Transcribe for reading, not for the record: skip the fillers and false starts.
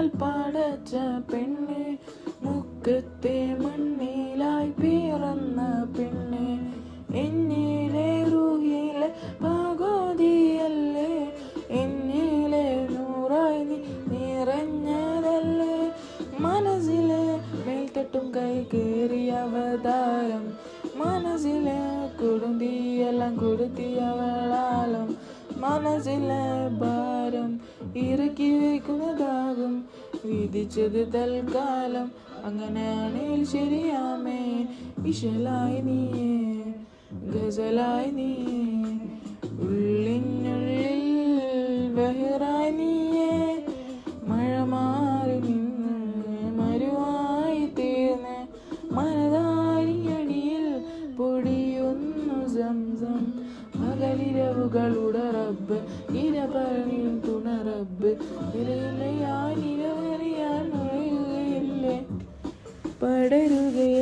കണ്ണാൽ പടച്ച പെണ്ണ്, മുക്കത്തെ മണ്ണിലായി പിറന്ന പെണ്ണ്, എന്നിലെ റൂഹിലെ പകുതിയല്ലേ, എന്നിലെ നൂറായി നീ നിറഞ്ഞതല്ലേ, മനസ്സിലെ മേൽത്തട്ടും കൈ കയറിയ അവതാരം, മനസ്സിലെ കൊടുന്തിയെല്ലാം കൊടുത്തിയവളാലം, മനസ്സിലെ ഭാരം ഇറക്കി വയ്ക്കുന്നതാകും വിധിച്ചത് തൽക്കാലം, അങ്ങനെയാണെങ്കിൽ ശരിയാമേ. ഇശലായി നീയേ, ഗസലായി നീയേ, ഉള്ളിനുള്ളിൽ ബഹറായി നീയേ, മഴ മാറി നിന്ന് മരുവായി തീർന്ന് മനതാരിയടിയിൽ പൊടിയൊന്നു സംസം, പകലിരവുകളുടെ റബ്ബ് ഇരപണിയും തുണറബ്ബ്, ഇരയിലയാൻ ഇരവറിയാൻ നുഴയുകയില്ലേ, പടരുകയില്ലേ